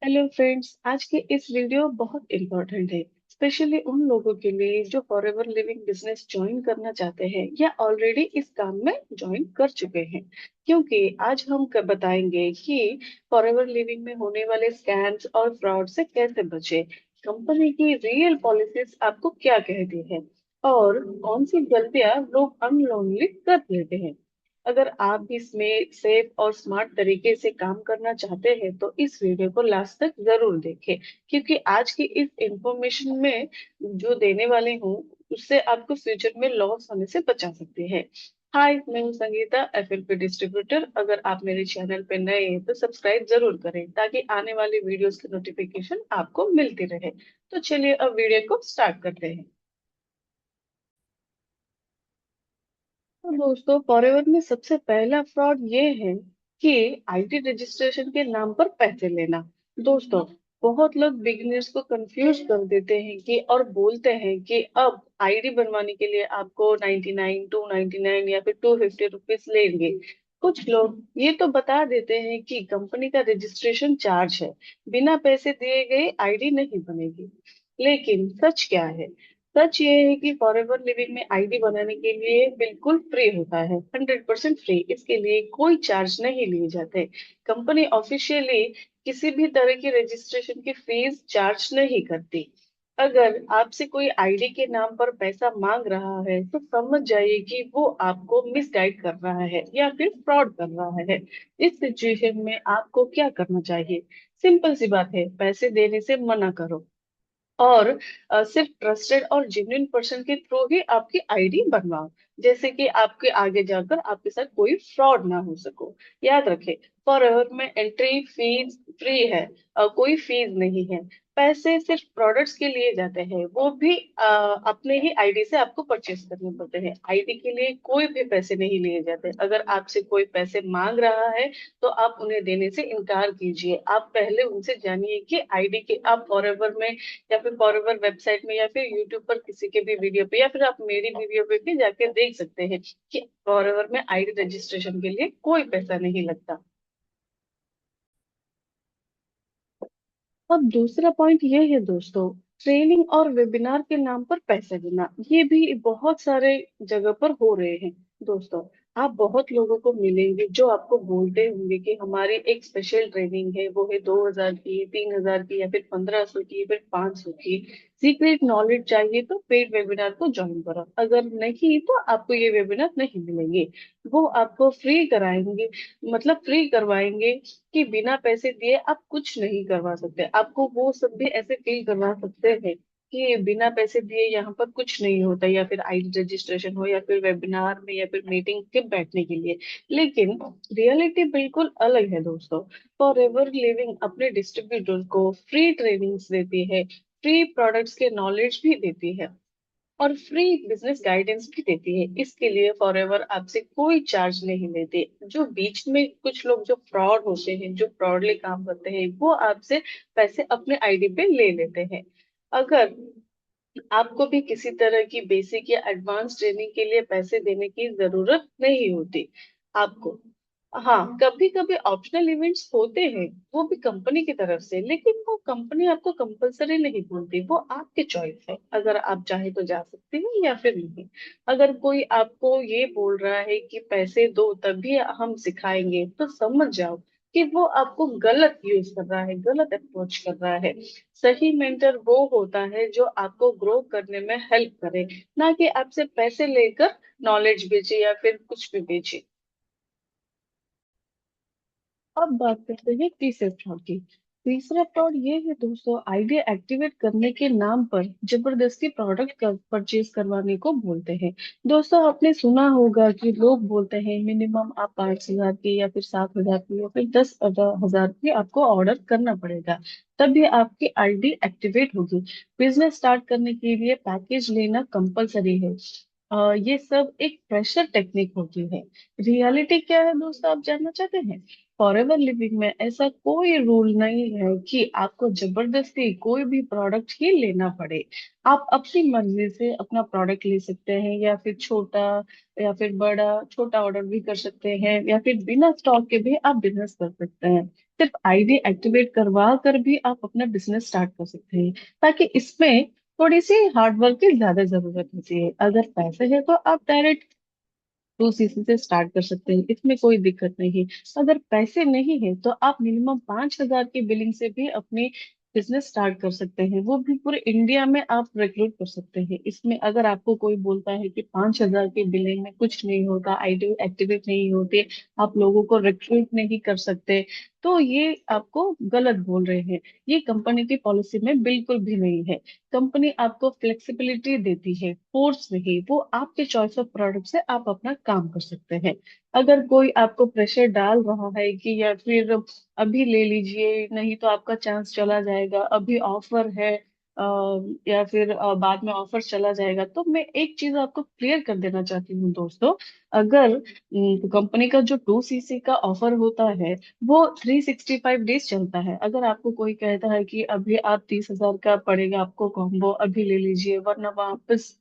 Hello friends, आज की इस वीडियो बहुत इम्पोर्टेंट है, स्पेशली उन लोगों के लिए जो फॉरएवर लिविंग बिजनेस ज्वाइन करना चाहते हैं या ऑलरेडी इस काम में ज्वाइन कर चुके हैं। क्योंकि आज हम बताएंगे कि फॉरएवर लिविंग में होने वाले स्कैम्स और फ्रॉड से कैसे बचे, कंपनी की रियल पॉलिसीज आपको क्या कहती है और कौन सी गलतियां लोग अनलोनली कर लेते हैं। अगर आप भी इसमें सेफ और स्मार्ट तरीके से काम करना चाहते हैं तो इस वीडियो को लास्ट तक जरूर देखें, क्योंकि आज की इस इंफॉर्मेशन में जो देने वाले हूँ उससे आपको फ्यूचर में लॉस होने से बचा सकते हैं। हाय, मैं हूँ संगीता, एफएलपी डिस्ट्रीब्यूटर। अगर आप मेरे चैनल पे नए हैं तो सब्सक्राइब जरूर करें ताकि आने वाली वीडियोस की नोटिफिकेशन आपको मिलती रहे। तो चलिए अब वीडियो को स्टार्ट करते हैं। तो दोस्तों, फॉरएवर में सबसे पहला फ्रॉड ये है कि आईडी रजिस्ट्रेशन के नाम पर पैसे लेना। दोस्तों, बहुत लोग बिगिनर्स को कंफ्यूज कर देते हैं कि और बोलते हैं कि अब आईडी बनवाने के लिए आपको 99, 299 या फिर 250 रुपीज लेंगे। कुछ लोग ये तो बता देते हैं कि कंपनी का रजिस्ट्रेशन चार्ज है, बिना पैसे दिए गए आईडी नहीं बनेगी। लेकिन सच क्या है? सच ये है कि फॉरएवर लिविंग में आईडी बनाने के लिए बिल्कुल फ्री होता है, 100% फ्री। इसके लिए कोई चार्ज नहीं लिए जाते। कंपनी ऑफिशियली किसी भी तरह की रजिस्ट्रेशन की फीस चार्ज नहीं करती। अगर आपसे कोई आईडी के नाम पर पैसा मांग रहा है तो समझ जाइए कि वो आपको मिसगाइड कर रहा है या फिर फ्रॉड कर रहा है। इस सिचुएशन में आपको क्या करना चाहिए? सिंपल सी बात है, पैसे देने से मना करो और सिर्फ ट्रस्टेड और जेन्युइन पर्सन के थ्रू ही आपकी आईडी बनवाओ, जैसे कि आपके आगे जाकर आपके साथ कोई फ्रॉड ना हो सको। याद रखें, फॉरएवर में एंट्री फीस फ्री है, कोई फीस नहीं है। पैसे सिर्फ प्रोडक्ट्स के लिए जाते हैं, वो भी अपने ही आईडी से आपको परचेस करने पड़ते हैं। आईडी के लिए कोई भी पैसे नहीं लिए जाते। अगर आपसे कोई पैसे मांग रहा है तो आप उन्हें देने से इनकार कीजिए। आप पहले उनसे जानिए कि आईडी के आप फॉरएवर में या फिर फॉरएवर वेबसाइट में या फिर यूट्यूब पर किसी के भी वीडियो पे या फिर आप मेरी वीडियो पे भी जाके देख सकते हैं कि फॉरएवर में आईडी रजिस्ट्रेशन के लिए कोई पैसा नहीं लगता। अब दूसरा पॉइंट ये है दोस्तों, ट्रेनिंग और वेबिनार के नाम पर पैसे देना। ये भी बहुत सारे जगह पर हो रहे हैं। दोस्तों, आप बहुत लोगों को मिलेंगे जो आपको बोलते होंगे कि हमारी एक स्पेशल ट्रेनिंग है, वो है 2,000 की, 3,000 की या फिर 1,500 की, फिर 500 की। सीक्रेट नॉलेज चाहिए तो पेड वेबिनार को ज्वाइन करो, अगर नहीं तो आपको ये वेबिनार नहीं मिलेंगे। वो आपको फ्री कराएंगे, मतलब फ्री करवाएंगे कि बिना पैसे दिए आप कुछ नहीं करवा सकते। आपको वो सब भी ऐसे फील करवा सकते हैं कि बिना पैसे दिए यहाँ पर कुछ नहीं होता, या फिर आईडी रजिस्ट्रेशन हो या फिर वेबिनार में या फिर मीटिंग के बैठने के लिए। लेकिन रियलिटी बिल्कुल अलग है दोस्तों। फॉर एवर लिविंग अपने डिस्ट्रीब्यूटर को फ्री ट्रेनिंग्स देती है, फ्री प्रोडक्ट्स के नॉलेज भी देती है और फ्री बिजनेस गाइडेंस भी देती है। इसके लिए फॉरएवर आपसे कोई चार्ज नहीं लेते। जो बीच में कुछ लोग जो फ्रॉड होते हैं, जो फ्रॉडली काम करते हैं, वो आपसे पैसे अपने आईडी पे ले लेते हैं। अगर आपको भी किसी तरह की बेसिक या एडवांस ट्रेनिंग के लिए पैसे देने की जरूरत नहीं होती आपको। हाँ, कभी कभी ऑप्शनल इवेंट्स होते हैं, वो भी कंपनी की तरफ से, लेकिन वो कंपनी आपको कंपलसरी नहीं बोलती, वो आपकी चॉइस है। अगर आप चाहे तो जा सकते हैं या फिर नहीं। अगर कोई आपको ये बोल रहा है कि पैसे दो तभी हम सिखाएंगे, तो समझ जाओ कि वो आपको गलत यूज कर रहा है, गलत अप्रोच कर रहा है। सही मेंटर वो होता है जो आपको ग्रो करने में हेल्प करे, ना कि आपसे पैसे लेकर नॉलेज बेचे या फिर कुछ भी बेचे। अब बात करते हैं तीसरे फ्रॉड की। तीसरा फ्रॉड ये है दोस्तों, आईडी एक्टिवेट करने के नाम पर जबरदस्ती प्रोडक्ट कर, परचेज करवाने को बोलते हैं। दोस्तों, आपने सुना होगा कि लोग बोलते हैं मिनिमम आप 5,000 की या फिर 7,000 की या फिर 10,000 की आपको ऑर्डर करना पड़ेगा, तभी आपकी आईडी एक्टिवेट होगी। बिजनेस स्टार्ट करने के लिए पैकेज लेना कंपलसरी है। ये सब एक प्रेशर टेक्निक होती है। रियलिटी क्या है दोस्तों, आप जानना चाहते हैं? फॉरएवर लिविंग में ऐसा कोई रूल नहीं है कि आपको जबरदस्ती कोई भी प्रोडक्ट ही लेना पड़े। आप अपनी मर्जी से अपना प्रोडक्ट ले सकते हैं, या फिर छोटा या फिर बड़ा, छोटा ऑर्डर भी कर सकते हैं, या फिर बिना स्टॉक के भी आप बिजनेस कर सकते हैं। सिर्फ आईडी एक्टिवेट करवा कर भी आप अपना बिजनेस स्टार्ट कर सकते हैं। ताकि इसमें थोड़ी सी हार्डवर्क की ज्यादा जरूरत होती है। अगर पैसे है तो आप डायरेक्ट 2 सीसी से स्टार्ट कर सकते हैं, इसमें कोई दिक्कत नहीं। अगर पैसे नहीं है तो आप मिनिमम 5,000 की बिलिंग से भी अपनी बिजनेस स्टार्ट कर सकते हैं, वो भी पूरे इंडिया में आप रिक्रूट कर सकते हैं। इसमें अगर आपको कोई बोलता है कि 5,000 की बिलिंग में कुछ नहीं होगा, आईडी एक्टिवेट नहीं होते, आप लोगों को रिक्रूट नहीं कर सकते, तो ये आपको गलत बोल रहे हैं। ये कंपनी की पॉलिसी में बिल्कुल भी नहीं है। कंपनी आपको फ्लेक्सिबिलिटी देती है, फोर्स नहीं। वो आपके चॉइस ऑफ प्रोडक्ट से आप अपना काम कर सकते हैं। अगर कोई आपको प्रेशर डाल रहा है कि या फिर अभी ले लीजिए नहीं तो आपका चांस चला जाएगा, अभी ऑफर है, अ, या फिर बाद में ऑफर चला जाएगा, तो मैं एक चीज आपको क्लियर कर देना चाहती हूँ दोस्तों। अगर कंपनी का जो 2 सीसी का ऑफर होता है वो 365 डेज चलता है। अगर आपको कोई कहता है कि अभी आप 30,000 का पड़ेगा आपको कॉम्बो, अभी ले लीजिए वरना वापस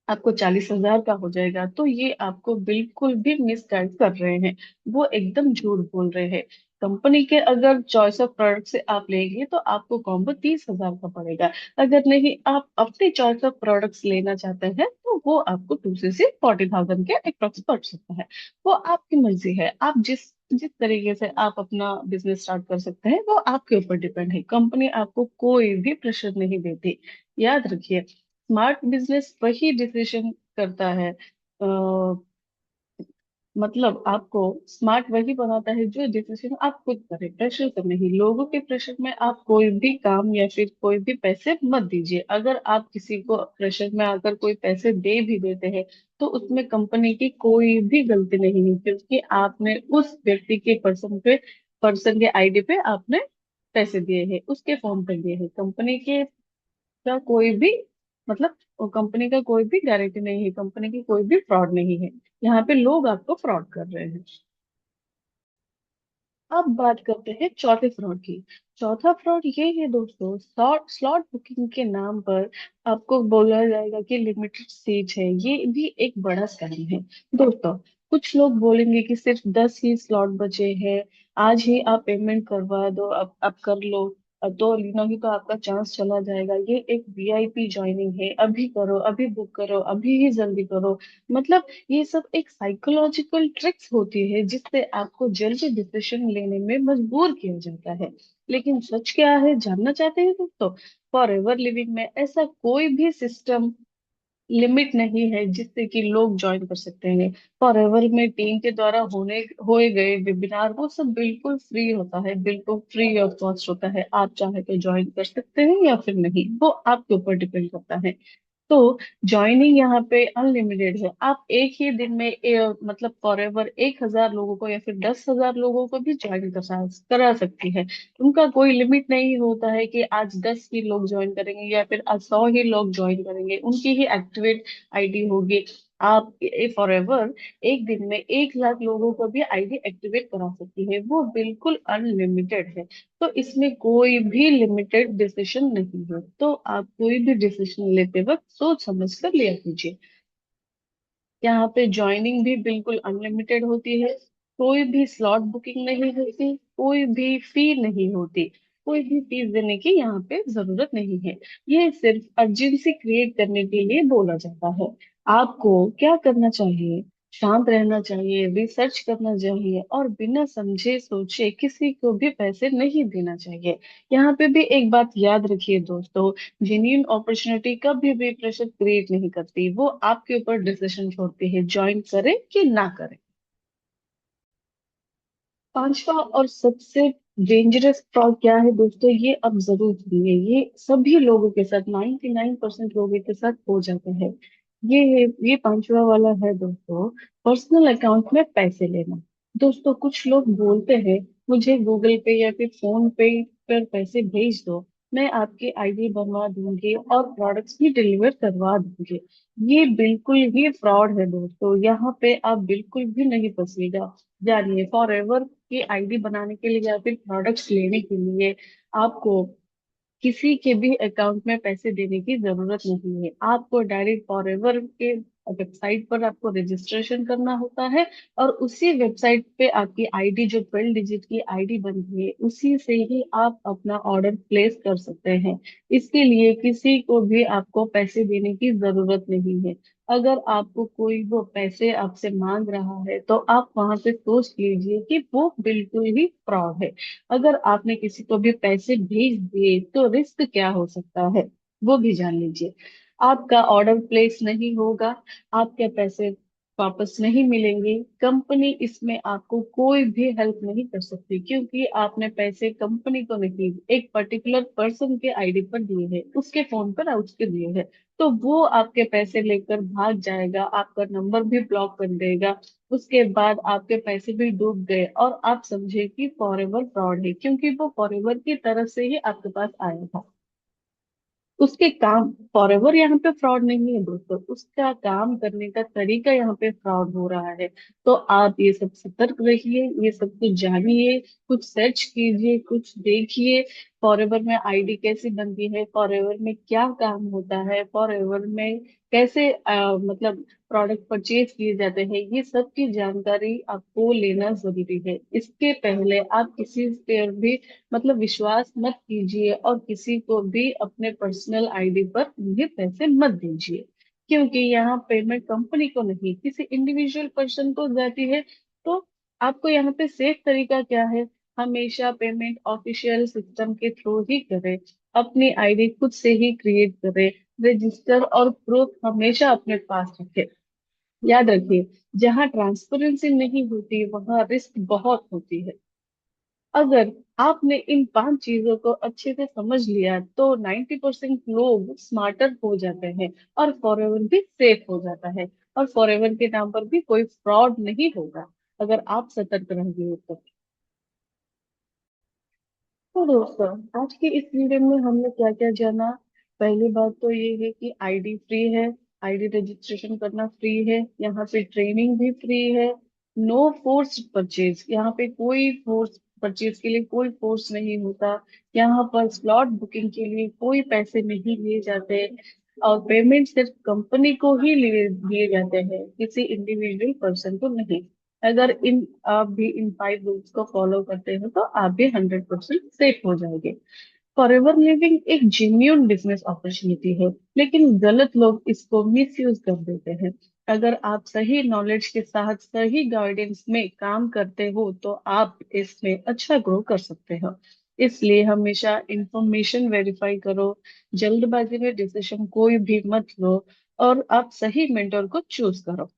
आपको 40,000 का हो जाएगा, तो ये आपको बिल्कुल भी मिसगाइड कर रहे हैं। वो एकदम झूठ बोल रहे हैं। कंपनी के अगर चॉइस ऑफ प्रोडक्ट से आप लेंगे तो आपको कॉम्बो 30,000 का पड़ेगा। अगर नहीं आप अपनी चॉइस ऑफ प्रोडक्ट्स लेना चाहते हैं तो वो आपको 2 से 40,000 के अप्रॉक्स पड़ सकता है। वो आपकी मर्जी है, आप जिस जिस तरीके से आप अपना बिजनेस स्टार्ट कर सकते हैं वो आपके ऊपर डिपेंड है। कंपनी आपको कोई भी प्रेशर नहीं देती। याद रखिए, स्मार्ट बिजनेस वही डिसीजन करता है, मतलब आपको स्मार्ट वही बनाता है जो डिसीजन आप खुद करें, प्रेशर से नहीं। लोगों के प्रेशर में आप कोई भी काम या फिर कोई भी पैसे मत दीजिए। अगर आप किसी को प्रेशर में आकर कोई पैसे दे भी देते हैं तो उसमें कंपनी की कोई भी गलती नहीं है, क्योंकि आपने उस व्यक्ति के पर्सन के आईडी पे आपने पैसे दिए हैं, उसके फॉर्म पे दिए हैं। कंपनी के का कोई भी मतलब कंपनी का कोई भी गारंटी नहीं है, कंपनी की कोई भी फ्रॉड नहीं है। यहाँ पे लोग आपको फ्रॉड कर रहे हैं। अब बात करते हैं चौथे फ्रॉड की। चौथा फ्रॉड ये है दोस्तों, स्लॉट स्लॉट बुकिंग के नाम पर आपको बोला जाएगा कि लिमिटेड सीट है। ये भी एक बड़ा स्कैम है दोस्तों। कुछ लोग बोलेंगे कि सिर्फ 10 ही स्लॉट बचे हैं, आज ही आप पेमेंट करवा दो, अब कर लो, तो नहीं तो आपका चांस चला जाएगा। ये एक वीआईपी ज्वाइनिंग है, अभी करो, अभी बुक करो, अभी ही जल्दी करो। मतलब ये सब एक साइकोलॉजिकल ट्रिक्स होती है जिससे आपको जल्दी डिसीजन लेने में मजबूर किया जाता है। लेकिन सच क्या है जानना चाहते हैं दोस्तों? फॉर एवर लिविंग में ऐसा कोई भी सिस्टम लिमिट नहीं है जिससे कि लोग ज्वाइन कर सकते हैं। फॉर एवर में टीम के द्वारा होए गए वेबिनार वो सब बिल्कुल फ्री होता है, बिल्कुल फ्री ऑफ कॉस्ट होता है। आप चाहे तो ज्वाइन कर सकते हैं या फिर नहीं, वो आपके ऊपर डिपेंड करता है। तो ज्वाइनिंग यहाँ पे अनलिमिटेड है। आप एक ही दिन में मतलब फॉरएवर 1,000 लोगों को या फिर 10,000 लोगों को भी ज्वाइन करा सकती है। उनका कोई लिमिट नहीं होता है कि आज 10 ही लोग ज्वाइन करेंगे या फिर आज 100 ही लोग ज्वाइन करेंगे, उनकी ही एक्टिवेट आईडी होगी। आप फॉरएवर एक दिन में 1,00,000 लोगों को भी आईडी एक्टिवेट करा सकती है, वो बिल्कुल अनलिमिटेड है। तो इसमें कोई भी लिमिटेड डिसीजन नहीं है, तो आप कोई भी डिसीजन लेते वक्त सोच समझ कर लिया कीजिए। यहाँ पे ज्वाइनिंग भी बिल्कुल अनलिमिटेड होती है, कोई भी स्लॉट बुकिंग नहीं होती, कोई भी फी नहीं होती, कोई भी फीस देने की यहाँ पे जरूरत नहीं है। ये सिर्फ अर्जेंसी क्रिएट करने के लिए बोला जाता है। आपको क्या करना चाहिए? शांत रहना चाहिए, रिसर्च करना चाहिए, और बिना समझे सोचे किसी को भी पैसे नहीं देना चाहिए। यहाँ पे भी एक बात याद रखिए दोस्तों, जेन्युइन अपॉर्चुनिटी कभी भी प्रेशर क्रिएट नहीं करती, वो आपके ऊपर डिसीजन छोड़ती है, ज्वाइन करे कि ना करे। पांचवा और सबसे डेंजरस फ्रॉड क्या है दोस्तों, ये अब जरूर सुनिए। ये सभी लोगों के साथ, 99% लोगों के साथ हो जाता है। ये पांचवा वाला है दोस्तों, पर्सनल अकाउंट में पैसे लेना। दोस्तों कुछ लोग बोलते हैं मुझे गूगल पे या फिर फोन पे पर पैसे भेज दो, मैं आपकी आईडी बनवा दूंगी और प्रोडक्ट्स भी डिलीवर करवा दूंगी। ये बिल्कुल ही फ्रॉड है दोस्तों, यहाँ पे आप बिल्कुल भी नहीं फंसिएगा। जानिए, फॉर एवर की आईडी बनाने के लिए या फिर प्रोडक्ट्स लेने के लिए आपको किसी के भी अकाउंट में पैसे देने की जरूरत नहीं है। आपको डायरेक्ट फॉरएवर के वेबसाइट पर आपको रजिस्ट्रेशन करना होता है, और उसी वेबसाइट पे आपकी आईडी, जो 12 डिजिट की आईडी बनती है, उसी से ही आप अपना ऑर्डर प्लेस कर सकते हैं। इसके लिए किसी को भी आपको पैसे देने की जरूरत नहीं है। अगर आपको कोई वो पैसे आपसे मांग रहा है तो आप वहां से सोच लीजिए कि वो बिल्कुल ही फ्रॉड है। अगर आपने किसी को भी पैसे भेज दिए तो रिस्क क्या हो सकता है, वो भी जान लीजिए। आपका ऑर्डर प्लेस नहीं होगा, आपके पैसे वापस नहीं मिलेंगे, कंपनी इसमें आपको कोई भी हेल्प नहीं कर सकती, क्योंकि आपने पैसे कंपनी को नहीं, एक पर्टिकुलर पर्सन के आईडी पर दिए हैं, उसके फोन पर उसके दिए हैं। तो वो आपके पैसे लेकर भाग जाएगा, आपका नंबर भी ब्लॉक कर देगा। उसके बाद आपके पैसे भी डूब गए और आप समझे कि फॉरएवर फ्रॉड है, क्योंकि वो फॉरएवर की तरफ से ही आपके पास आया था। उसके काम, फॉरएवर यहाँ पे फ्रॉड नहीं है दोस्तों, उसका काम करने का तरीका यहाँ पे फ्रॉड हो रहा है। तो आप ये सब सतर्क रहिए, ये सब कुछ जानिए, कुछ सर्च कीजिए, कुछ देखिए। फॉरएवर में आईडी कैसी बनती है, फॉरएवर में क्या काम होता है, फॉरएवर में कैसे मतलब प्रोडक्ट परचेज किए जाते हैं, ये सब की जानकारी आपको लेना जरूरी है। इसके पहले आप किसी पर भी मतलब विश्वास मत कीजिए, और किसी को भी अपने पर्सनल आईडी पर ये पैसे मत दीजिए, क्योंकि यहाँ पेमेंट कंपनी को नहीं, किसी इंडिविजुअल पर्सन को जाती है। तो आपको यहाँ पे सेफ तरीका क्या है, हमेशा पेमेंट ऑफिशियल सिस्टम के थ्रू ही करें। अपनी आईडी खुद से ही क्रिएट करें, रजिस्टर और प्रूफ हमेशा अपने पास रखें। याद रखिए, जहाँ ट्रांसपेरेंसी नहीं होती वहाँ रिस्क बहुत होती है। अगर आपने इन 5 चीजों को अच्छे से समझ लिया तो 90% लोग स्मार्टर हो जाते हैं, और फॉरएवर भी सेफ हो जाता है, और फॉरएवर के नाम पर भी कोई फ्रॉड नहीं होगा, अगर आप सतर्क रहेंगे तो। तो दोस्तों, आज की इस वीडियो में हमने क्या क्या जाना। पहली बात तो ये है कि आईडी फ्री है, आईडी रजिस्ट्रेशन करना फ्री है, यहाँ पे ट्रेनिंग भी फ्री है। नो फोर्स परचेज, यहाँ पे कोई फोर्स परचेज के लिए कोई फोर्स नहीं होता। यहाँ पर स्लॉट बुकिंग के लिए कोई पैसे नहीं लिए जाते, और पेमेंट सिर्फ कंपनी को ही लिए दिए जाते हैं, किसी इंडिविजुअल पर्सन को नहीं। अगर इन आप भी इन 5 रूल्स को फॉलो करते हो तो आप भी 100% सेफ हो जाएंगे। फॉरएवर लिविंग एक जेन्युइन बिजनेस अपॉर्चुनिटी है, लेकिन गलत लोग इसको मिसयूज कर देते हैं। अगर आप सही नॉलेज के साथ सही गाइडेंस में काम करते हो तो आप इसमें अच्छा ग्रो कर सकते हो। इसलिए हमेशा इंफॉर्मेशन वेरीफाई करो, जल्दबाजी में डिसीजन कोई भी मत लो, और आप सही मेंटर को चूज करो।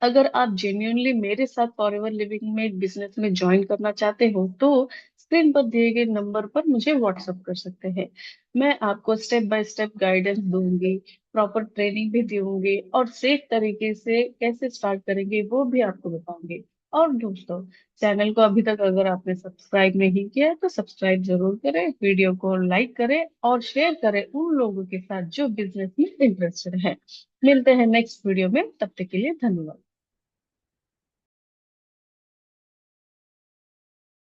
अगर आप जेन्युइनली मेरे साथ फॉरएवर लिविंग में बिजनेस में ज्वाइन करना चाहते हो तो स्क्रीन पर दिए गए नंबर पर मुझे व्हाट्सअप कर सकते हैं। मैं आपको स्टेप बाय स्टेप गाइडेंस दूंगी, प्रॉपर ट्रेनिंग भी दूंगी, और सेफ तरीके से कैसे स्टार्ट करेंगे वो भी आपको बताऊंगी। और दोस्तों, चैनल को अभी तक अगर आपने सब्सक्राइब नहीं किया है तो सब्सक्राइब जरूर करें, वीडियो को लाइक करें और शेयर करें उन लोगों के साथ जो बिजनेस में इंटरेस्टेड है। मिलते हैं नेक्स्ट वीडियो में, तब तक के लिए धन्यवाद।